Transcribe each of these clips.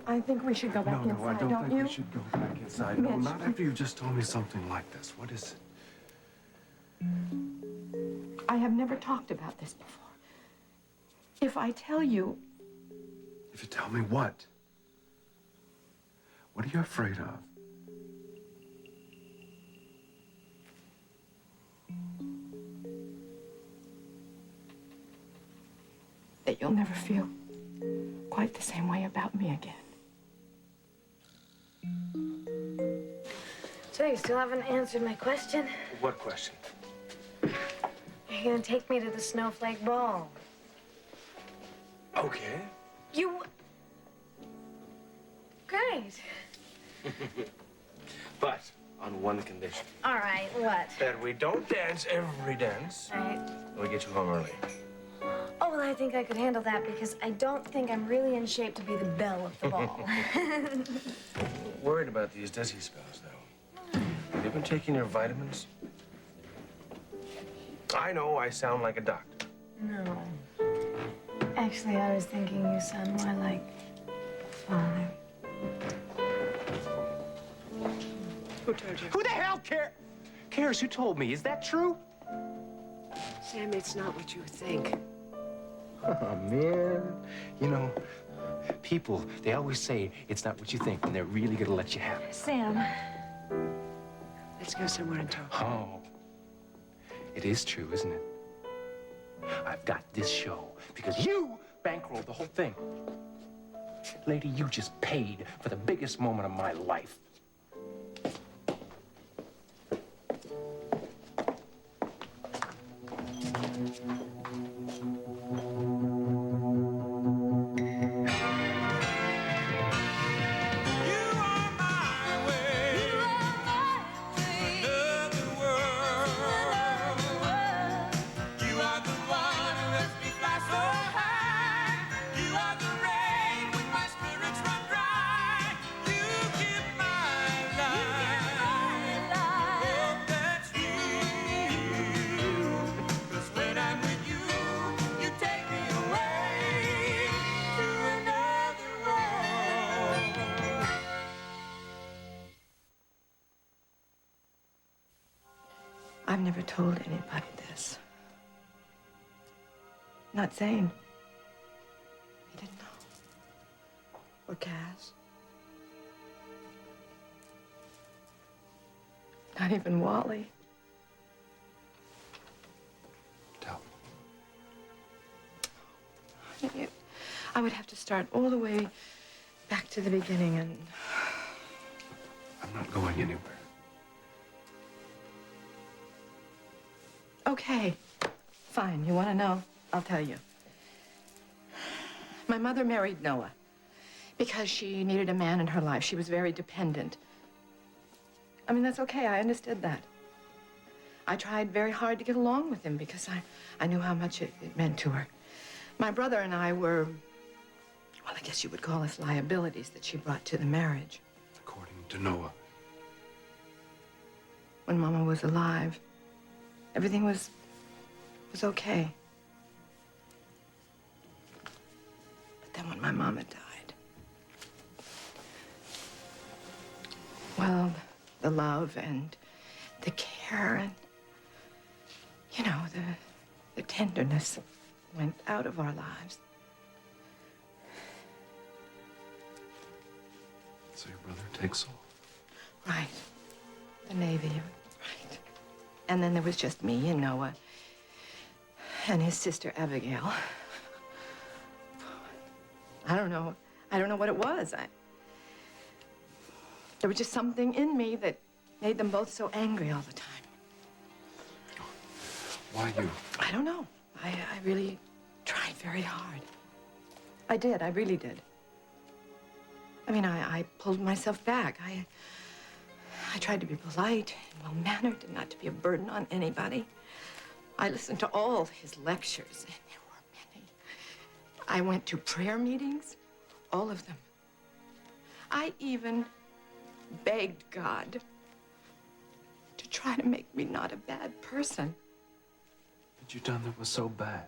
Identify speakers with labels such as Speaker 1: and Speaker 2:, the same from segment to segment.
Speaker 1: I think we should go back inside,
Speaker 2: No, I don't think
Speaker 1: you?
Speaker 2: we should go back inside.
Speaker 1: Mitch.
Speaker 2: No, not after you just told me something like this. What is it?
Speaker 1: I have never talked about this before. If I tell you...
Speaker 2: If you tell me what? What are you afraid of?
Speaker 1: That you'll never feel quite the same way about me again.
Speaker 3: So you still haven't answered my question?
Speaker 2: What question?
Speaker 3: You're gonna take me to the snowflake ball.
Speaker 2: Okay.
Speaker 3: You... Great.
Speaker 2: But on one condition.
Speaker 3: All right, what?
Speaker 2: That we don't dance every dance.
Speaker 3: Right.
Speaker 2: We get you home early.
Speaker 3: Oh, well, I think I could handle that because I don't think I'm really in shape to be the belle of the ball.
Speaker 2: Worried about these dizzy spells, though. Have you been taking your vitamins? I know I sound like a doctor.
Speaker 3: No. Actually, I was thinking you sound more like Father.
Speaker 4: Who told you?
Speaker 5: Who the hell cares who told me? Is that true?
Speaker 4: Sam, it's not what you think.
Speaker 5: Oh, man. You know, people, they always say it's not what you think when they're really gonna let you have it.
Speaker 3: Sam.
Speaker 4: Let's go somewhere and talk.
Speaker 5: Oh, it is true, isn't it? I've got this show because you bankrolled the whole thing. Lady, you just paid for the biggest moment of my life.
Speaker 1: I've never told anybody this. Not Zane. He didn't know. Or Cass. Not even Wally.
Speaker 2: Tell me.
Speaker 1: I would have to start all the way back to the beginning and...
Speaker 2: I'm not going anywhere.
Speaker 1: Okay, fine. You want to know? I'll tell you. My mother married Noah because she needed a man in her life. She was very dependent. I mean, that's okay. I understood that. I tried very hard to get along with him because I knew how much it meant to her. My brother and I were, well, I guess you would call us liabilities that she brought to the marriage.
Speaker 2: According to Noah.
Speaker 1: When Mama was alive, everything was okay. But then when my mama died, well, the love and the care and, you know, the tenderness went out of our lives.
Speaker 2: So your brother takes off.
Speaker 1: Right. The Navy, right. And then there was just me and Noah and his sister Abigail. I don't know what it was. There was just something in me that made them both so angry all the time.
Speaker 2: Why you?
Speaker 1: I don't know. I really tried very hard. I did. I really did. I mean, I pulled myself back. I tried to be polite and well-mannered and not to be a burden on anybody. I listened to all his lectures, and there were many. I went to prayer meetings, all of them. I even begged God to try to make me not a bad person.
Speaker 2: What had you done that was so bad?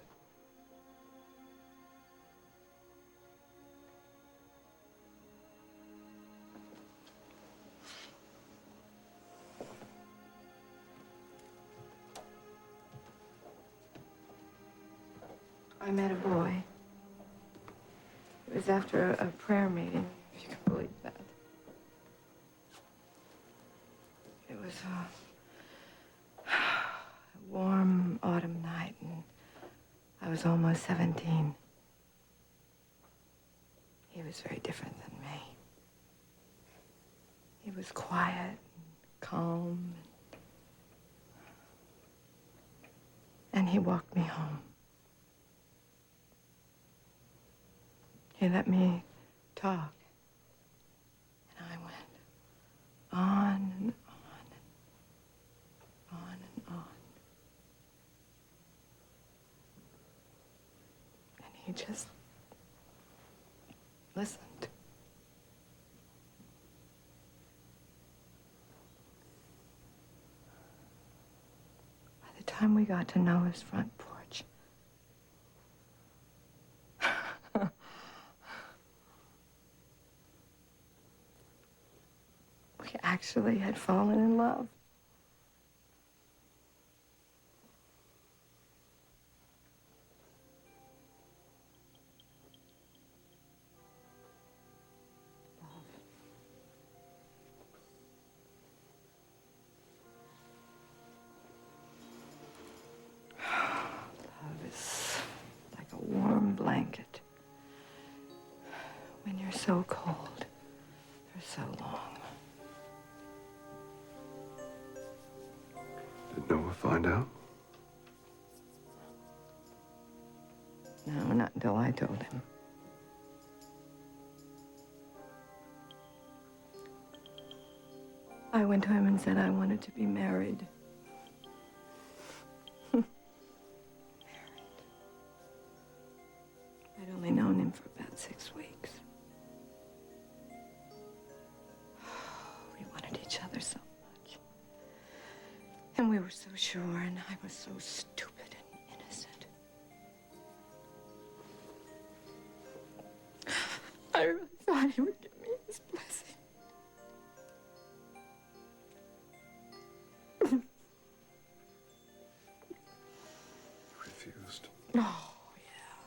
Speaker 1: I met a boy. It was after a prayer meeting, if you can believe that. It was a warm autumn night, and I was almost 17. He was very different than me. He was quiet and calm, and he walked me home. He let me talk, and I went on and on and on and on. And he just listened. By the time we got to Noah's front porch, we actually had fallen in love. Love is like a warm blanket when you're so cold for so long.
Speaker 2: Did Noah find out?
Speaker 1: No, not until I told him. I went to him and said I wanted to be married. I'd only known him for about 6 weeks. We wanted each other so much. And we were so sure, and I was so stupid and innocent. I really thought he would give me his blessing.
Speaker 2: Refused.
Speaker 1: Oh, yeah.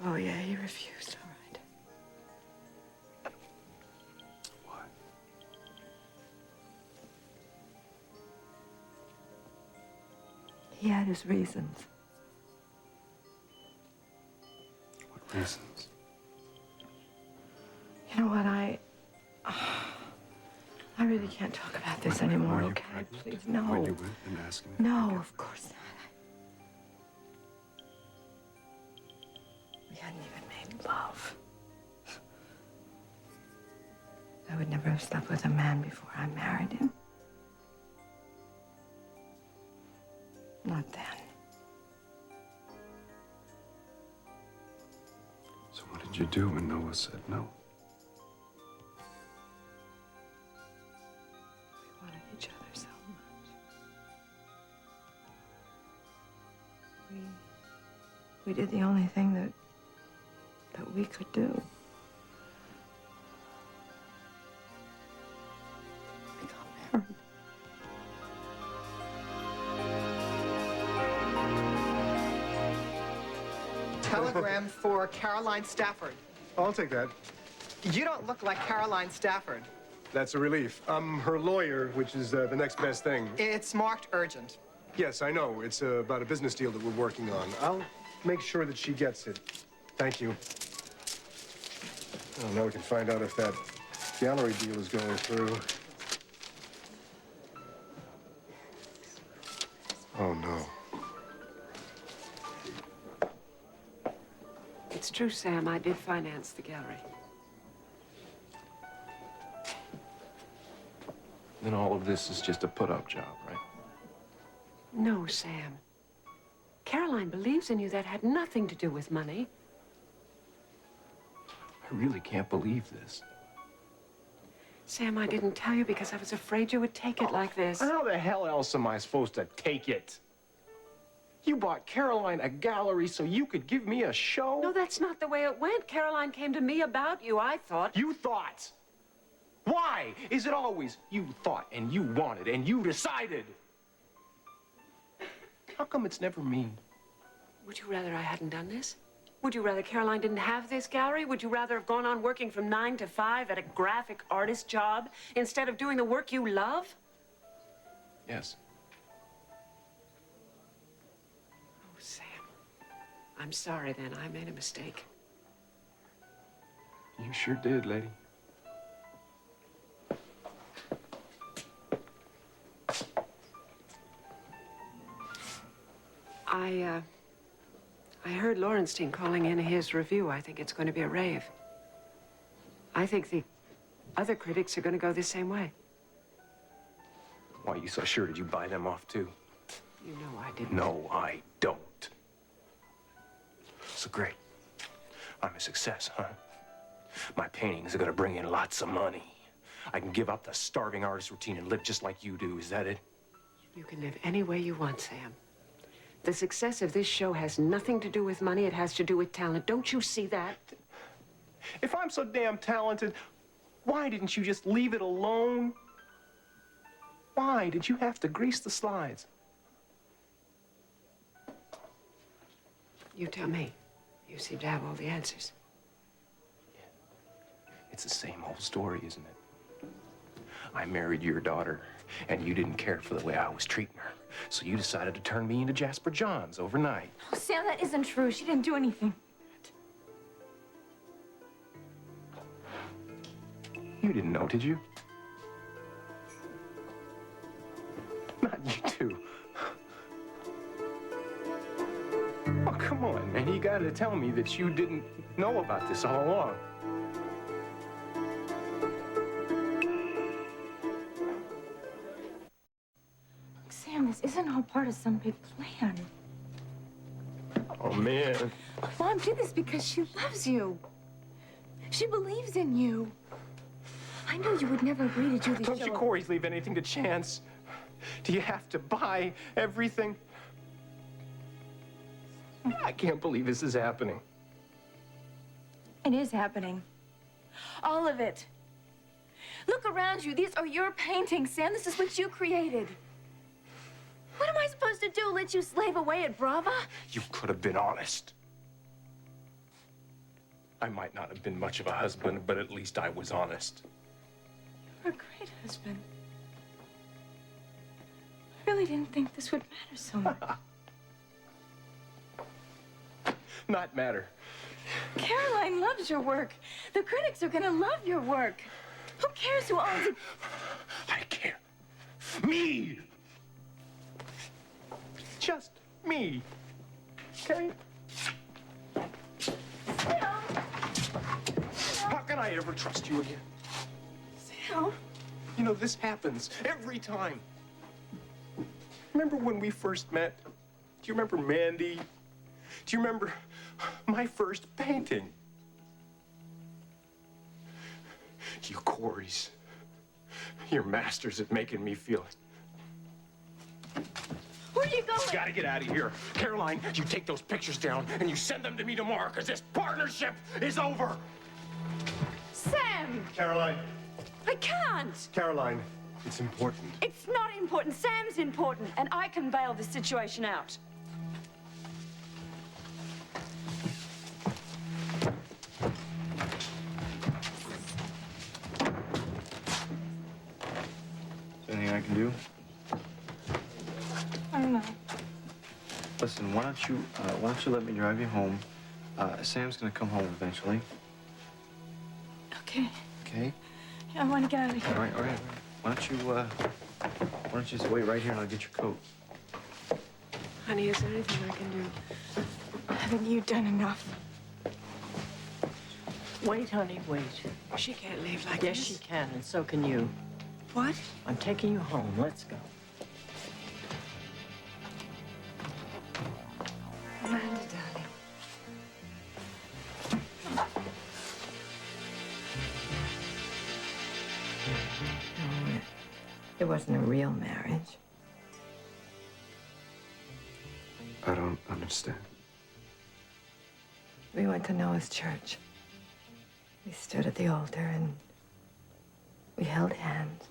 Speaker 1: Oh, yeah, he refused, all right.
Speaker 2: Why?
Speaker 1: He had his reasons.
Speaker 2: What reasons?
Speaker 1: You know what, I really can't talk about this anymore,
Speaker 2: Were you
Speaker 1: okay?
Speaker 2: pregnant
Speaker 1: Please, no.
Speaker 2: When you went and asked him?
Speaker 1: No, of course not. We hadn't even made love. I would never have slept with a man before I married him. Not then.
Speaker 2: So what did you do when Noah said no?
Speaker 1: We wanted each other so much. We did the only thing that we could do. We got married.
Speaker 6: Telegram for Caroline Stafford.
Speaker 7: I'll take that.
Speaker 6: You don't look like Caroline Stafford.
Speaker 7: That's a relief. I'm her lawyer, which is the next best thing.
Speaker 6: It's marked urgent.
Speaker 7: Yes, I know. It's about a business deal that we're working on. I'll make sure that she gets it. Thank you. Well, now we can find out if that gallery deal is going through. Oh, no.
Speaker 4: It's true, Sam. I did finance the gallery.
Speaker 5: Then all of this is just a put-up job, right?
Speaker 4: No, Sam. Caroline believes in you. That had nothing to do with money.
Speaker 5: I really can't believe this.
Speaker 4: Sam, I didn't tell you because I was afraid you would take it like this.
Speaker 5: How the hell else am I supposed to take it? You bought Caroline a gallery so you could give me a show?
Speaker 4: No, that's not the way it went. Caroline came to me about you, I thought.
Speaker 5: You thought. Why is it always you thought and you wanted and you decided? How come it's never me?
Speaker 4: Would you rather I hadn't done this? Would you rather Caroline didn't have this gallery? Would you rather have gone on working from 9 to 5 at a graphic artist job instead of doing the work you love?
Speaker 5: Yes.
Speaker 4: Oh, Sam. I'm sorry then. I made a mistake.
Speaker 5: You sure did, lady.
Speaker 4: I heard Lorenstein calling in his review. I think it's going to be a rave. I think the other critics are going to go the same way.
Speaker 5: Why are you so sure? Did you buy them off, too?
Speaker 4: You know I didn't.
Speaker 5: No, I don't. So great. I'm a success, huh? My paintings are gonna bring in lots of money. I can give up the starving artist routine and live just like you do. Is that it?
Speaker 4: You can live any way you want, Sam. The success of this show has nothing to do with money. It has to do with talent. Don't you see that?
Speaker 5: If I'm so damn talented, why didn't you just leave it alone? Why did you have to grease the slides?
Speaker 4: You tell me. You seem to have all the answers.
Speaker 5: It's the same old story, isn't it? I married your daughter, and you didn't care for the way I was treating her. So you decided to turn me into Jasper Johns overnight.
Speaker 3: Oh, Sam, that isn't true. She didn't do anything.
Speaker 5: You didn't know, did you? Not you two. Oh, come on, man. You gotta tell me that you didn't know about this all along.
Speaker 3: Sam, this isn't all part of some big plan.
Speaker 5: Oh, man.
Speaker 3: Mom did this because she loves you. She believes in you. I knew you would never agree to do this
Speaker 5: Don't
Speaker 3: show.
Speaker 5: you Corys leave anything to chance? Do you have to buy everything? I can't believe this is happening.
Speaker 3: It is happening. All of it. Look around you. These are your paintings, Sam. This is what you created. What am I supposed to do? Let you slave away at Brava?
Speaker 5: You could have been honest. I might not have been much of a husband, but at least I was honest.
Speaker 3: You're a great husband. I really didn't think this would matter so much.
Speaker 5: Not matter.
Speaker 3: Caroline loves your work. The critics are gonna love your work. Who cares who owns it?
Speaker 5: I care. Me! Just me. Okay? How can I ever trust you again?
Speaker 3: Sam.
Speaker 5: You know, this happens every time. Remember when we first met? Do you remember Mandy? Do you remember my first painting? You Corys, you're masters at making me feel it.
Speaker 3: Where are you going?
Speaker 5: You gotta get out of here. Caroline, you take those pictures down and you send them to me tomorrow, because this partnership is over.
Speaker 3: Sam!
Speaker 7: Caroline.
Speaker 3: I can't!
Speaker 7: Caroline, it's important.
Speaker 3: It's not important. Sam's important, and I can bail this situation out.
Speaker 2: Is there anything I can do?
Speaker 3: I don't know.
Speaker 2: Listen, why don't you let me drive you home? Sam's gonna come home eventually.
Speaker 3: Okay.
Speaker 2: Okay?
Speaker 3: I want to get out of here.
Speaker 2: All right, all right. Why don't you just wait right here and I'll get your coat?
Speaker 4: Honey, is there anything I can do?
Speaker 3: Haven't you done enough?
Speaker 8: Wait, honey, wait.
Speaker 4: She can't leave like
Speaker 8: Yes,
Speaker 4: this.
Speaker 8: she can, and so can you.
Speaker 4: What?
Speaker 8: I'm taking you home. Let's go.
Speaker 1: Amanda, darling. No, it wasn't a real marriage.
Speaker 2: I don't understand.
Speaker 1: We went to Noah's church. We stood at the altar and we held hands.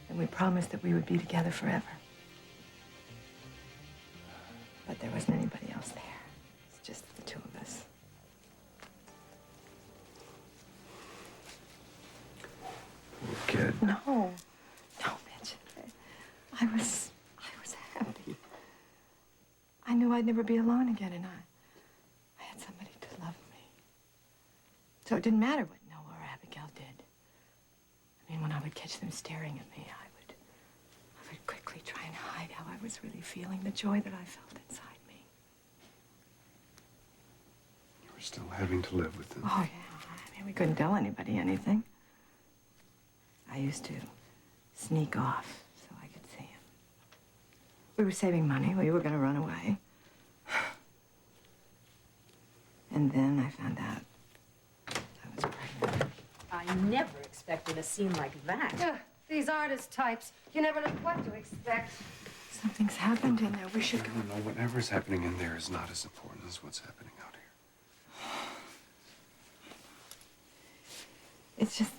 Speaker 1: And we promised that we would be together forever. But there wasn't anybody I was happy. I knew I'd never be alone again, and I had somebody to love me. So it didn't matter what Noah or Abigail did. I mean, when I would catch them staring at me, I would quickly try and hide how I was really feeling, the joy that I felt inside me.
Speaker 7: You were still having to live with them.
Speaker 1: Oh, yeah. I mean, we couldn't tell anybody anything. I used to sneak off so I could see him. We were saving money. We were going to run away. And then I found out I was pregnant.
Speaker 4: I never expected a scene like that.
Speaker 9: Ugh, these artist types, you never know what to expect.
Speaker 1: Something's happened in there. We should go.
Speaker 7: No, whatever's happening in there is not as important as what's happening out here.
Speaker 1: It's just...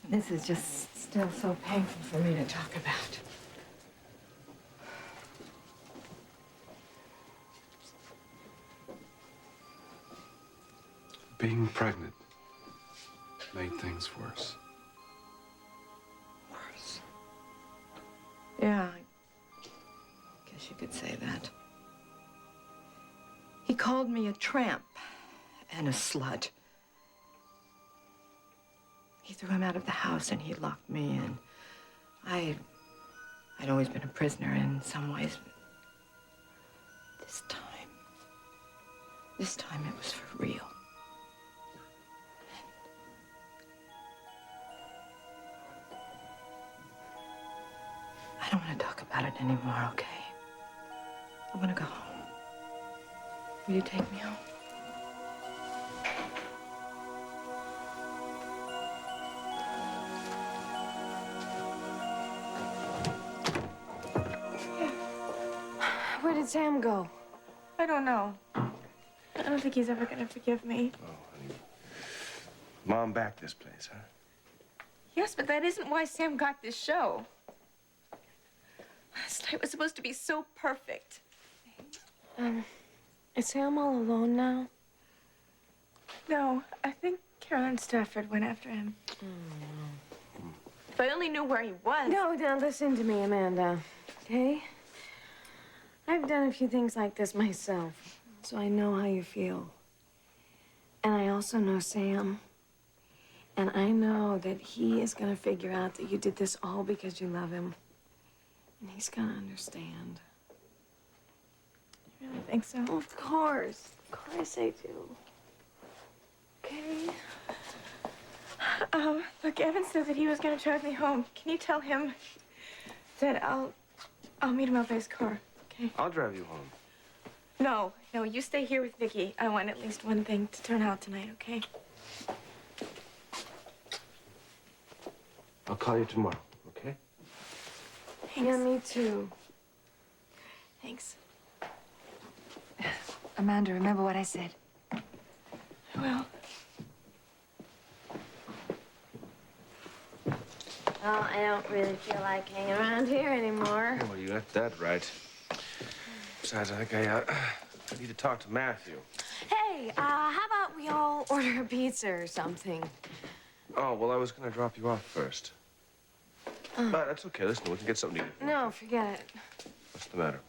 Speaker 1: This is just still so painful for me to talk about.
Speaker 7: Being pregnant made things worse.
Speaker 1: Worse. Yeah, I guess you could say that. He called me a tramp and a slut. He threw him out of the house and he locked me in. I'd always been a prisoner in some ways, but this time it was for real. I don't want to talk about it anymore, okay? I want to go home. Will you take me home?
Speaker 3: Where did Sam go? I don't know. I don't think he's ever gonna forgive me.
Speaker 10: Oh, honey. Mom backed this place, huh?
Speaker 3: Yes, but that isn't why Sam got this show. Last night was supposed to be so perfect.
Speaker 11: Is Sam all alone now?
Speaker 3: No, I think Caroline Stafford went after him. If I only knew where he was.
Speaker 11: No, now listen to me, Amanda. Okay? I've done a few things like this myself, so I know how you feel. And I also know Sam. And I know that he is gonna figure out that you did this all because you love him. And he's gonna understand.
Speaker 3: You really think so?
Speaker 11: Of course. Of course I do. Okay?
Speaker 3: Look, Evan said that he was gonna drive me home. Can you tell him that I'll meet him out by his car, okay?
Speaker 10: I'll drive you home.
Speaker 3: No, you stay here with Vicky. I want at least one thing to turn out tonight, okay?
Speaker 10: I'll call you tomorrow, okay?
Speaker 3: Thanks.
Speaker 11: Yeah, me too.
Speaker 3: Thanks.
Speaker 9: Amanda, remember what I said.
Speaker 3: I will.
Speaker 11: Well, I don't really feel like hanging around here anymore.
Speaker 10: Yeah, well, you got that right. Besides, I think I need to talk to Matthew.
Speaker 11: Hey, how about we all order a pizza or something?
Speaker 10: Oh, well, I was going to drop you off first. But that's okay. Listen, we can get something to eat.
Speaker 11: No, forget it.
Speaker 10: What's the matter?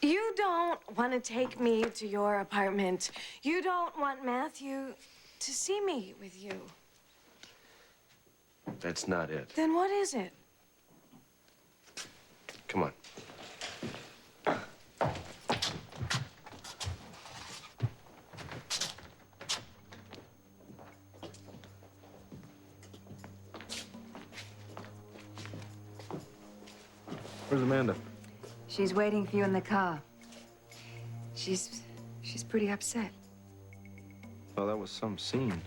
Speaker 11: You don't want to take me to your apartment. You don't want Matthew to see me with you.
Speaker 10: That's not it.
Speaker 11: Then what is it?
Speaker 10: Come on.
Speaker 2: Where's Amanda?
Speaker 9: She's waiting for you in the car. She's pretty upset.
Speaker 2: Well, that was some scene.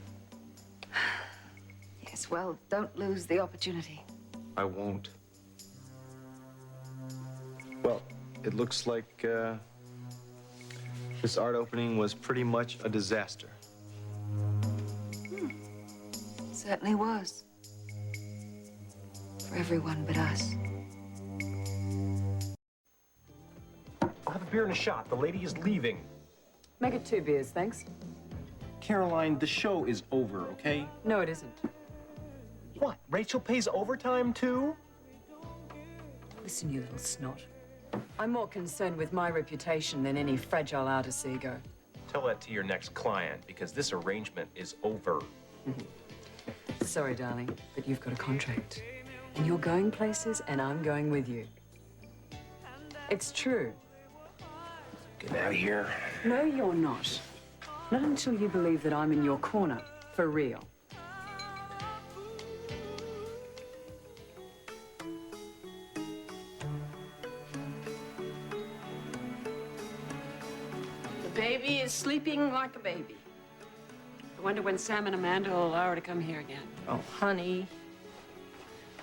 Speaker 9: Yes, well, don't lose the opportunity.
Speaker 2: I won't. Well, it looks like this art opening was pretty much a disaster.
Speaker 9: Certainly was. For everyone but us.
Speaker 5: I'll have a beer and a shot. The lady is leaving.
Speaker 4: Make it 2 beers, thanks.
Speaker 5: Caroline, the show is over, okay?
Speaker 4: No, it isn't.
Speaker 5: What? Rachel pays overtime too?
Speaker 12: Listen, you little snot. I'm more concerned with my reputation than any fragile artist's ego.
Speaker 5: Tell that to your next client, because this arrangement is over.
Speaker 12: Sorry, darling, but you've got a contract. And you're going places, and I'm going with you. It's true.
Speaker 5: Get out of here.
Speaker 12: No, you're not. Not until you believe that I'm in your corner, for real.
Speaker 8: The baby is sleeping like a baby.
Speaker 4: I wonder when Sam and Amanda will allow her to come here again.
Speaker 8: Oh, honey.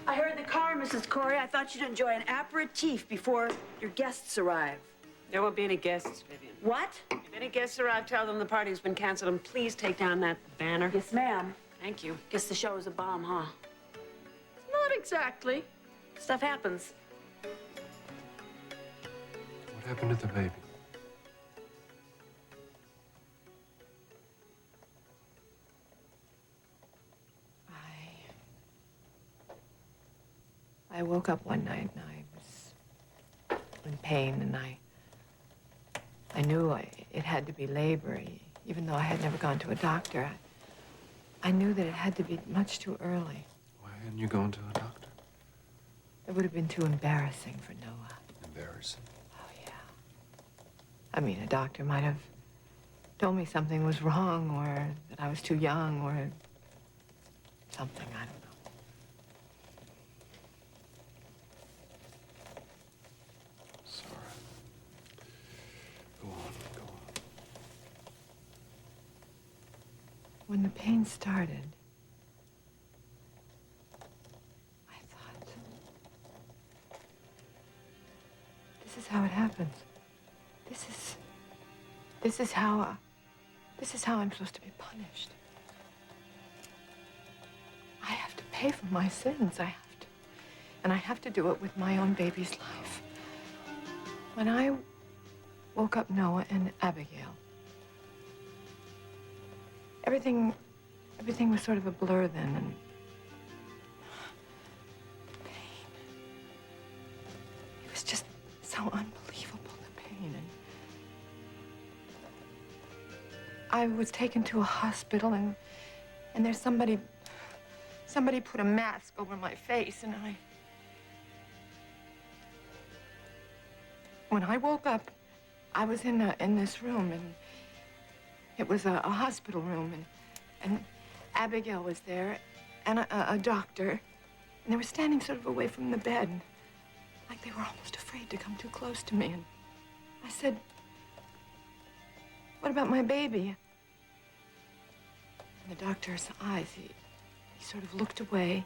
Speaker 13: I heard the car, Mrs. Corey. I thought you'd enjoy an aperitif before your guests arrive.
Speaker 4: There won't be any guests, Vivian.
Speaker 13: What?
Speaker 4: If any guests arrive, tell them the party's been canceled, and please take down that banner.
Speaker 13: Yes, ma'am.
Speaker 4: Thank you.
Speaker 13: Guess the show was a bomb, huh?
Speaker 8: Not exactly.
Speaker 13: Stuff happens.
Speaker 10: What happened to the baby?
Speaker 1: I woke up one night and I was in pain, and I knew it had to be labor, even though I had never gone to a doctor. I knew that it had to be much too early.
Speaker 10: Why hadn't you gone to a doctor?
Speaker 1: It would have been too embarrassing for Noah.
Speaker 10: Embarrassing?
Speaker 1: Oh, yeah. I mean, a doctor might have told me something was wrong, or that I was too young, or something, I don't know. When the pain started, I thought, this is how it happens. This is how I'm supposed to be punished. I have to pay for my sins. I have to. And I have to do it with my own baby's life. When I woke up Noah and Abigail, everything was sort of a blur then, and the pain. It was just so unbelievable, the pain. And I was taken to a hospital, and there's somebody put a mask over my face, and when I woke up, I was in this room, and it was a hospital room, and Abigail was there, and a doctor, and they were standing sort of away from the bed, like they were almost afraid to come too close to me. And I said, "What about my baby?" And the doctor's eyes, he sort of looked away,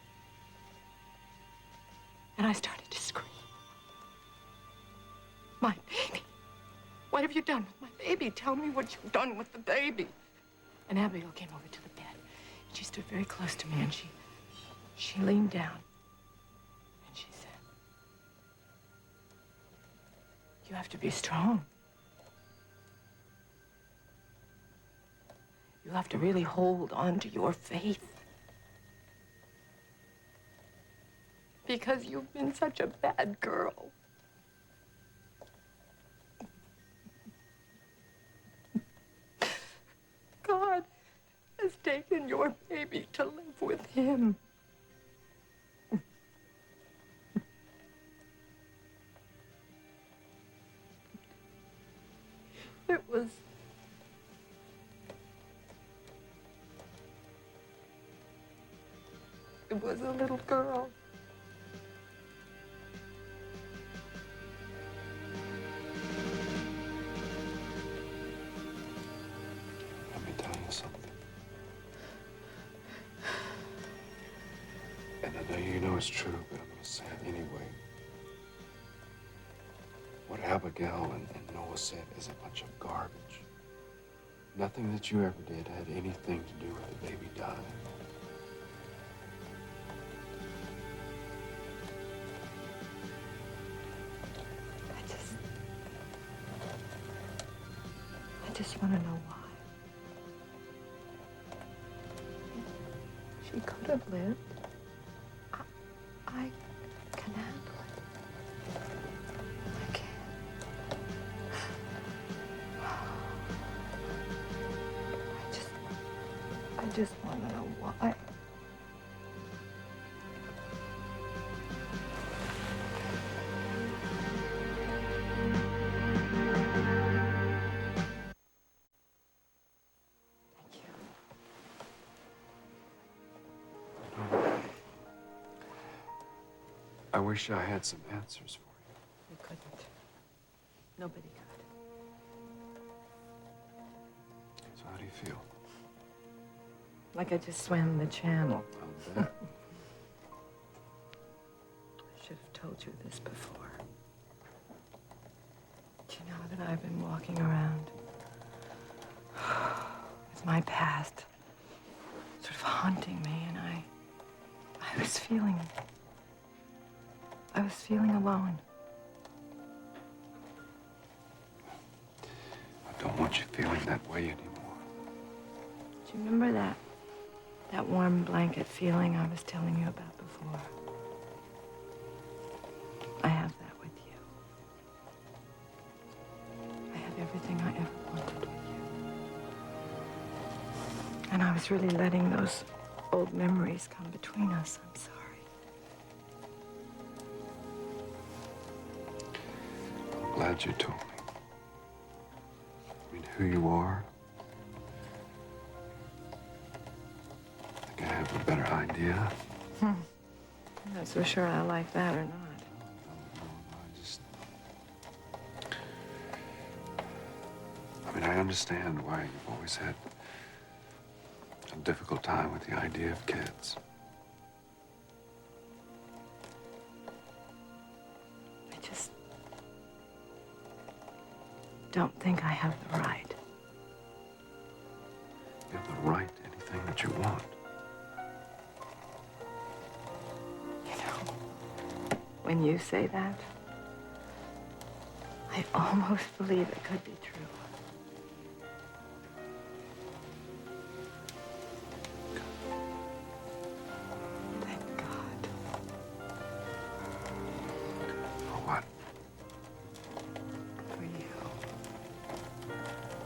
Speaker 1: and I started to scream. My baby. What have you done with my baby? Tell me what you've done with the baby. And Abigail came over to the bed. She stood very close to me, and she leaned down, and she said, "You have to be strong. You have to really hold on to your faith. Because you've been such a bad girl." God has taken your baby to live with him. It was a little girl.
Speaker 10: Let me tell you something. And I know you know it's true, but I'm going to say it anyway. What Abigail and Noah said is a bunch of garbage. Nothing that you ever did had anything to do with the baby dying.
Speaker 1: I just want to know why. She could have lived. I can handle it. just want to know why.
Speaker 10: I wish I had some answers for you.
Speaker 1: You couldn't. Nobody could.
Speaker 10: So how do you feel?
Speaker 1: Like I just swam the channel.
Speaker 10: I'll bet.
Speaker 1: I should have told you this before. Do you know that I've been walking around with my past sort of haunting me, and I was feeling alone.
Speaker 10: I don't want you feeling that way anymore.
Speaker 1: Do you remember that warm blanket feeling I was telling you about before? I have that with you. I have everything I ever wanted with you. And I was really letting those old memories come between us. I'm sorry.
Speaker 10: I'm glad you told me. I mean, who you are. I think I have a better idea.
Speaker 1: I'm not so sure I like that or not.
Speaker 10: I mean, I understand why you've always had a difficult time with the idea of kids.
Speaker 1: I just don't think I have the right.
Speaker 10: You have the right to anything that you want.
Speaker 1: You know, when you say that, I almost believe it could be true.
Speaker 10: For what?
Speaker 1: For you.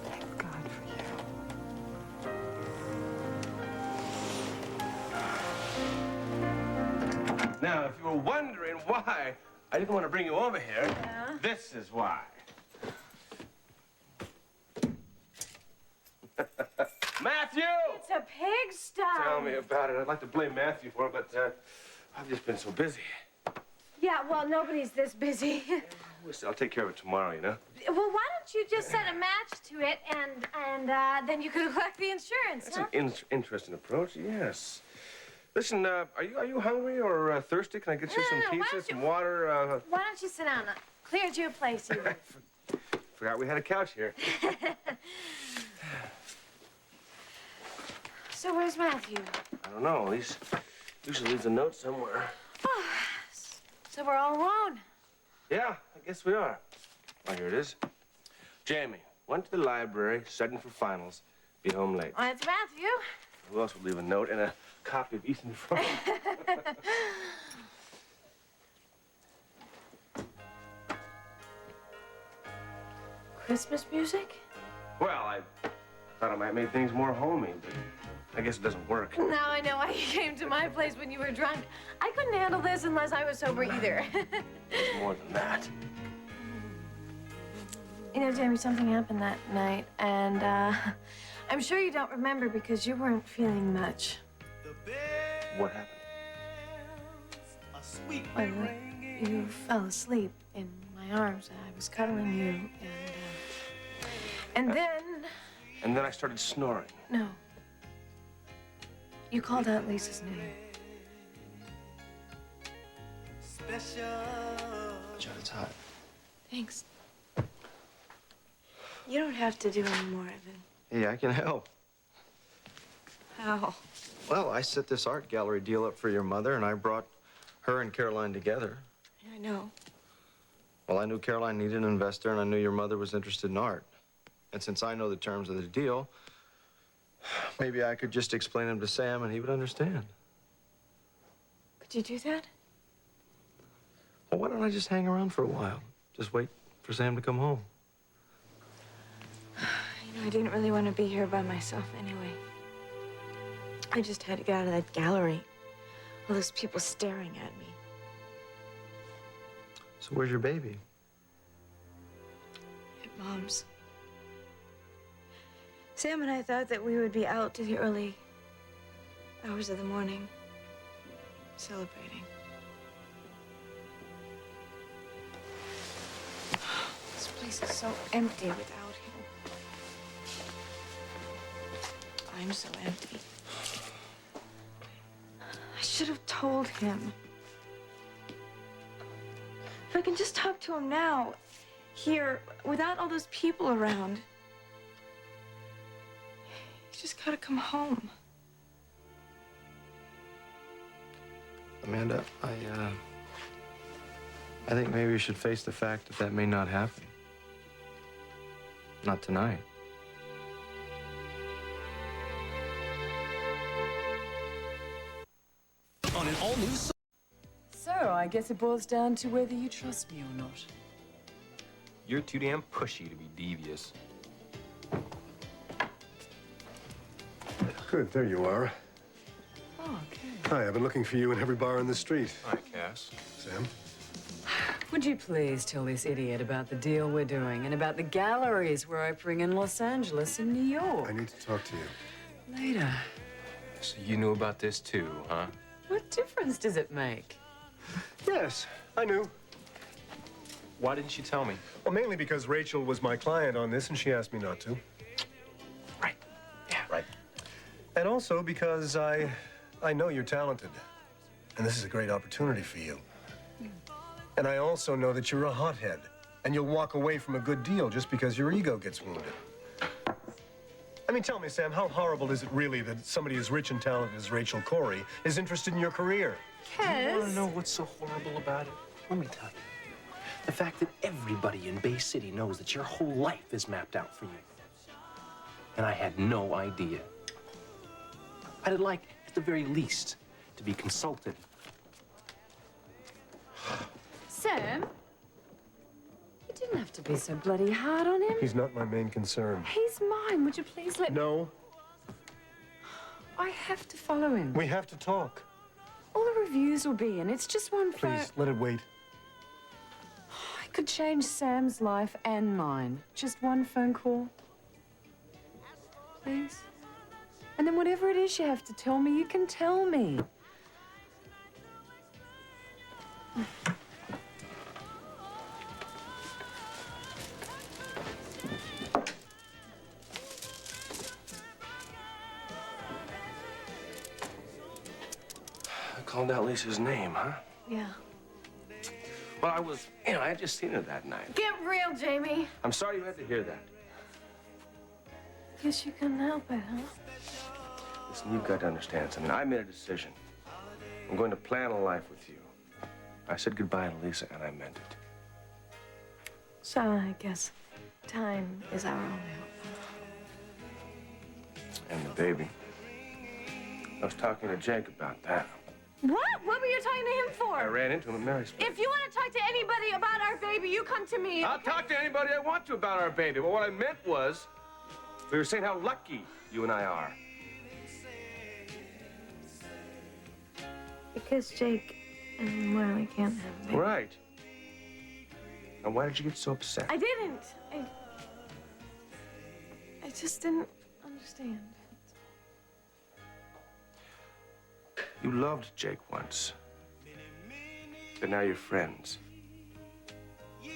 Speaker 1: Thank God for you.
Speaker 14: Now, if you were wondering why I didn't want to bring you over here, this is why. Matthew!
Speaker 11: It's a pigsty.
Speaker 14: Tell me about it. I'd like to blame Matthew for it, but I've just been so busy.
Speaker 11: Yeah, well, nobody's this busy.
Speaker 14: I'll take care of it tomorrow, you know?
Speaker 11: Well, why don't you just set a match to it and then you could collect the insurance,
Speaker 14: That's
Speaker 11: huh?
Speaker 14: an interesting approach, yes. Listen, are you hungry or thirsty? Can I get you some
Speaker 11: No, why
Speaker 14: pizza,
Speaker 11: don't
Speaker 14: some water?
Speaker 11: Why don't you sit down? Cleared you a place even.
Speaker 14: Forgot we had a couch here.
Speaker 11: So where's Matthew?
Speaker 14: I don't know. He usually leaves a note somewhere.
Speaker 11: So we're all alone.
Speaker 14: Yeah, I guess we are. Oh, here it is. Jamie, went to the library, studying for finals. Be home late.
Speaker 11: Well, it's Matthew.
Speaker 14: Who else would leave a note and a copy of Ethan Frome?
Speaker 11: Christmas music?
Speaker 14: Well, I thought I might make things more homey, but I guess it doesn't work.
Speaker 11: Now I know why you came to my place when you were drunk. I couldn't handle this unless I was sober either.
Speaker 14: It's more than that.
Speaker 11: You know, Jamie, something happened that night, and I'm sure you don't remember because you weren't feeling much.
Speaker 14: What happened?
Speaker 11: Well, you fell asleep in my arms. I was cuddling you, and then...
Speaker 14: And then I started snoring.
Speaker 11: No. You called out Lisa's name.
Speaker 2: Judd, it's hot.
Speaker 11: Thanks. You don't have to do any more, Evan.
Speaker 2: Hey, I can help.
Speaker 11: How?
Speaker 2: Well, I set this art gallery deal up for your mother, and I brought her and Caroline together.
Speaker 11: I know.
Speaker 2: Well, I knew Caroline needed an investor, and I knew your mother was interested in art. And since I know the terms of the deal, maybe I could just explain them to Sam, and he would understand.
Speaker 11: Could you do that?
Speaker 2: Well, why don't I just hang around for a while? Just wait for Sam to come home.
Speaker 11: You know, I didn't really want to be here by myself anyway. I just had to get out of that gallery. All those people staring at me.
Speaker 2: So where's your baby?
Speaker 11: At Mom's. Sam and I thought that we would be out to the early hours of the morning, celebrating. This place is so empty without him. I'm so empty. I should have told him. If I can just talk to him now, here, without all those people around. He's just gotta come home.
Speaker 2: Amanda, I think maybe you should face the fact that that may not happen. Not tonight.
Speaker 15: On an all-new...
Speaker 12: So, I guess it boils down to whether you trust me or not.
Speaker 5: You're too damn pushy to be devious.
Speaker 7: Good, there you are.
Speaker 12: Oh, okay.
Speaker 7: Hi, I've been looking for you in every bar on the street.
Speaker 5: Hi, Cass.
Speaker 7: Sam?
Speaker 12: Would you please tell this idiot about the deal we're doing and about the galleries we're opening in Los Angeles and New York?
Speaker 7: I need to talk to you.
Speaker 12: Later.
Speaker 5: So you knew about this too, huh?
Speaker 12: What difference does it make?
Speaker 7: Yes, I knew.
Speaker 5: Why didn't you tell me?
Speaker 7: Well, mainly because Rachel was my client on this and she asked me not to.
Speaker 5: Right. Yeah, right.
Speaker 7: And also because I know you're talented. And this is a great opportunity for you. And I also know that you're a hothead. And you'll walk away from a good deal just because your ego gets wounded. I mean, tell me, Sam, how horrible is it really that somebody as rich and talented as Rachel Corey is interested in your career?
Speaker 5: You want to know what's so horrible about it? Let me tell you. The fact that everybody in Bay City knows that your whole life is mapped out for you. And I had no idea. I'd like, at the very least, to be consulted.
Speaker 12: Sam? You didn't have to be so bloody hard on him.
Speaker 7: He's not my main concern.
Speaker 12: He's mine. Would you please let...
Speaker 7: No.
Speaker 12: I have to follow him.
Speaker 7: We have to talk.
Speaker 12: All the reviews will be in. It's just one phone.
Speaker 7: Please, let it wait.
Speaker 12: I could change Sam's life and mine. Just one phone call. Please? And then whatever it is you have to tell me, you can tell me.
Speaker 14: I called out Lisa's name, huh?
Speaker 11: Yeah.
Speaker 14: Well, I had just seen her that night.
Speaker 11: Get real, Jamie.
Speaker 14: I'm sorry you had to hear that.
Speaker 11: Guess you couldn't help it, huh?
Speaker 14: Listen, you've got to understand something. I made a decision. I'm going to plan a life with you. I said goodbye to Lisa, and I meant it.
Speaker 11: So I guess time is our only hope.
Speaker 14: And the baby. I was talking to Jake about that.
Speaker 11: What? What were you talking to him for?
Speaker 14: I ran into him at Mary's place.
Speaker 11: If you want to talk to anybody about our baby, you come to me.
Speaker 14: I'll talk to anybody I want to about our baby, but what I meant was, we were saying how lucky you and I are.
Speaker 11: Because Jake and Wiley can't have a baby.
Speaker 14: Right. And why did you get so upset?
Speaker 11: I didn't. I just didn't understand.
Speaker 14: You loved Jake once. But now you're friends.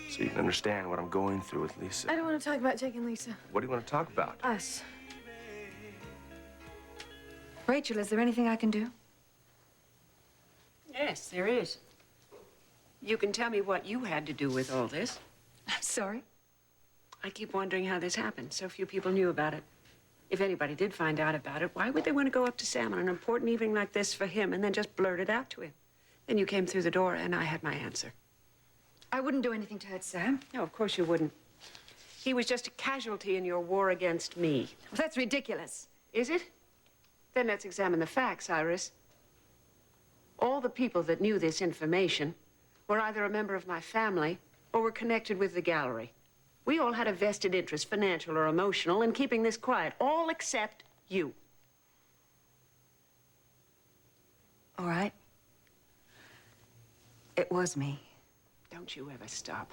Speaker 14: So you can understand what I'm going through with Lisa.
Speaker 11: I don't want to talk about Jake and Lisa.
Speaker 14: What do you want to talk about?
Speaker 11: Us.
Speaker 9: Rachel, is there anything I can do?
Speaker 4: Yes, there is. You can tell me what you had to do with all this.
Speaker 9: I'm sorry.
Speaker 4: I keep wondering how this happened. So few people knew about it. If anybody did find out about it, why would they want to go up to Sam on an important evening like this for him and then just blurt it out to him? Then you came through the door and I had my answer.
Speaker 9: I wouldn't do anything to hurt Sam.
Speaker 4: No, of course you wouldn't. He was just a casualty in your war against me.
Speaker 9: Well, that's ridiculous.
Speaker 4: Is it? Then let's examine the facts, Iris. All the people that knew this information were either a member of my family or were connected with the gallery. We all had a vested interest, financial or emotional, in keeping this quiet, all except you.
Speaker 9: All right. It was me.
Speaker 4: Don't you ever stop.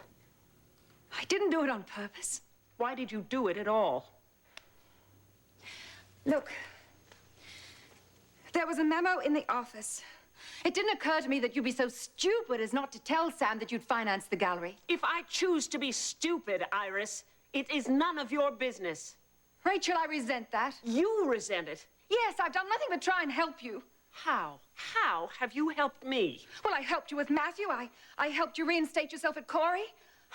Speaker 9: I didn't do it on purpose.
Speaker 4: Why did you do it at all?
Speaker 9: Look, there was a memo in the office. It didn't occur to me that you'd be so stupid as not to tell Sam that you'd finance the gallery.
Speaker 4: If I choose to be stupid, Iris, it is none of your business.
Speaker 9: Rachel, I resent that.
Speaker 4: You resent it.
Speaker 9: Yes, I've done nothing but try and help you.
Speaker 4: How? How have you helped me?
Speaker 9: Well, I helped you with Matthew. I helped you reinstate yourself at Corey.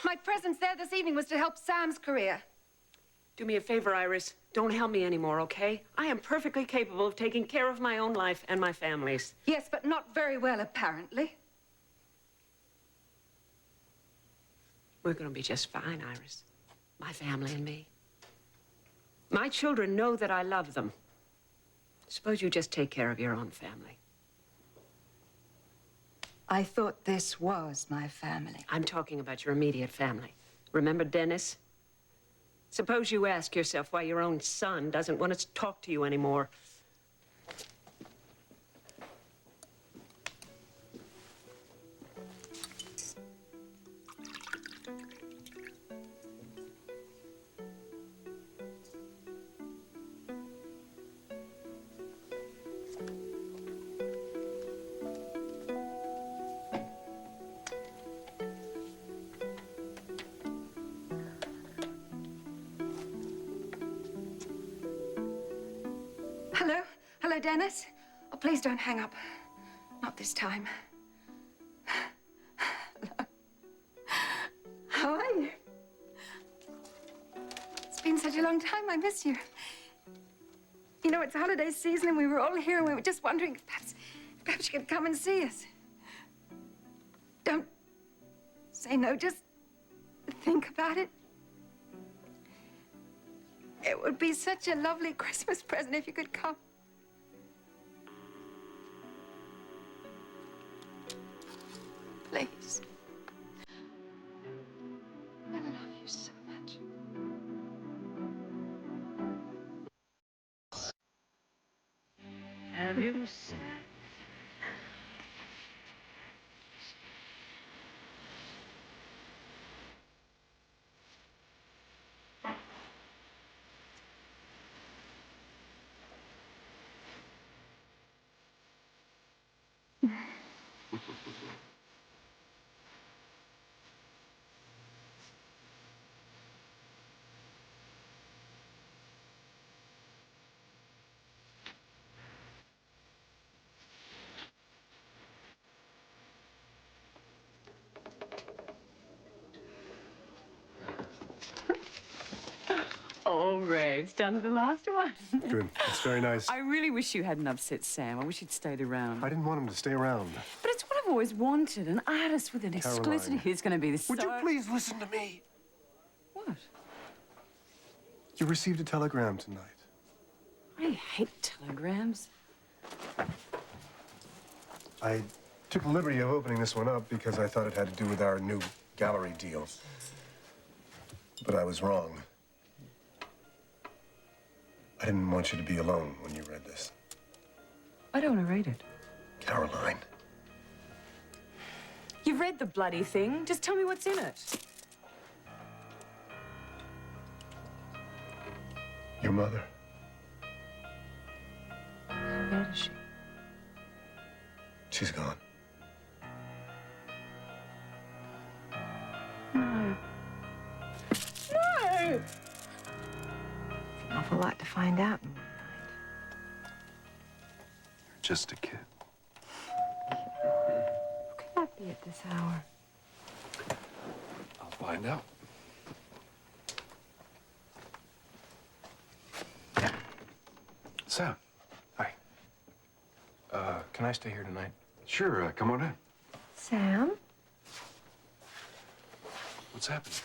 Speaker 9: My presence there this evening was to help Sam's career.
Speaker 4: Do me a favor, Iris. Don't help me anymore, okay? I am perfectly capable of taking care of my own life and my family's.
Speaker 9: Yes, but not very well, apparently.
Speaker 4: We're gonna be just fine, Iris. My family and me. My children know that I love them. Suppose you just take care of your own family.
Speaker 9: I thought this was my family.
Speaker 4: I'm talking about your immediate family. Remember Dennis? Suppose you ask yourself why your own son doesn't want to talk to you anymore.
Speaker 9: Hello? Hello, Dennis? Oh, please don't hang up. Not this time. Hello. How are you? It's been such a long time. I miss you. You know, it's holiday season and we were all here and we were just wondering if perhaps you could come and see us. Don't say no, just think about it. It would be such a lovely Christmas present if you could come. Please. I love you so much.
Speaker 8: Have you seen?
Speaker 12: Oh, Ray, it's down to the last one.
Speaker 7: Good. It's very nice.
Speaker 12: I really wish you hadn't upset Sam. I wish he'd stayed around.
Speaker 7: I didn't want him to stay around.
Speaker 12: But it's what I've always wanted, an artist with an exclusive.
Speaker 7: Caroline.
Speaker 12: He's going to be the
Speaker 7: Would you please listen to me?
Speaker 12: What?
Speaker 7: You received a telegram tonight.
Speaker 12: I hate telegrams.
Speaker 7: I took the liberty of opening this one up because I thought it had to do with our new gallery deal. But I was wrong. I didn't want you to be alone when you read this.
Speaker 12: I don't want to read it.
Speaker 7: Caroline.
Speaker 12: You've read the bloody thing. Just tell me what's in it.
Speaker 7: Your mother.
Speaker 12: Where is she?
Speaker 7: She's gone.
Speaker 12: No. No!
Speaker 1: An awful lot to find out in one night.
Speaker 10: Just a kid.
Speaker 1: Who could that be at this hour?
Speaker 10: I'll find out. Sam. Hi.
Speaker 5: Can I stay here tonight?
Speaker 10: Sure, come on in.
Speaker 1: Sam?
Speaker 10: What's happening?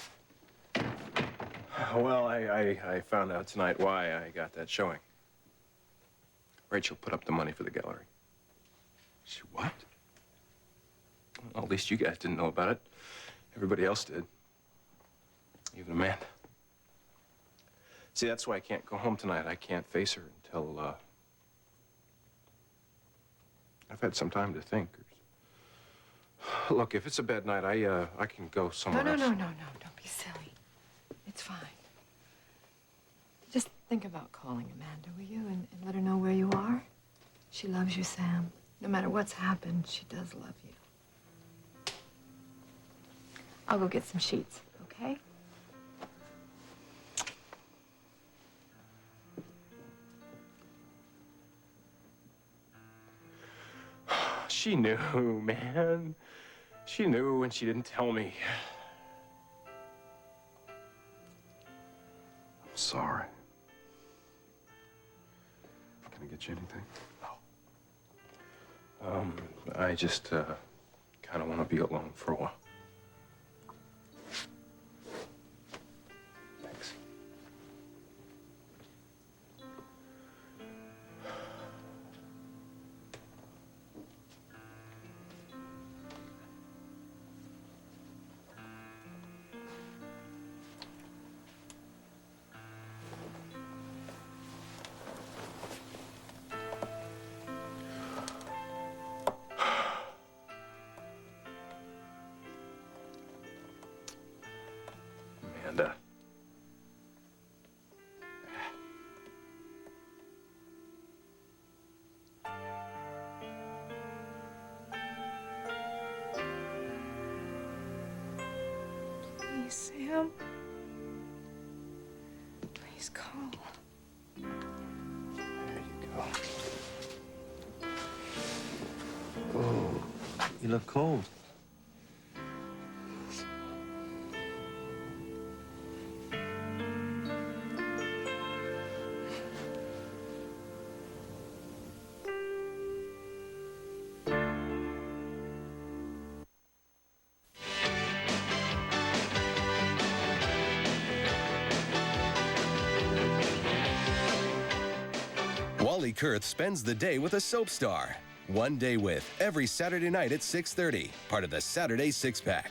Speaker 5: Well, I found out tonight why I got that showing. Rachel put up the money for the gallery.
Speaker 10: She what?
Speaker 5: Well, at least you guys didn't know about it. Everybody else did. Even Amanda. See, that's why I can't go home tonight. I can't face her
Speaker 14: I've had some time to think. Look, if it's a bad night, I can go somewhere else.
Speaker 1: No. Don't be silly. It's fine. Just think about calling Amanda, will you? And let her know where you are. She loves you, Sam. No matter what's happened, she does love you. I'll go get some sheets, okay?
Speaker 5: She knew, man. She knew and she didn't tell me.
Speaker 10: I'm sorry. Can I get you anything?
Speaker 5: I just, kind of want to be alone for a while. Thanks. Amanda.
Speaker 11: Please, Sam. Please call.
Speaker 5: There you go.
Speaker 2: Oh, you look cold.
Speaker 15: Wally Kurth spends the day with a soap star. One Day With, every Saturday night at 6:30, part of the Saturday Six Pack.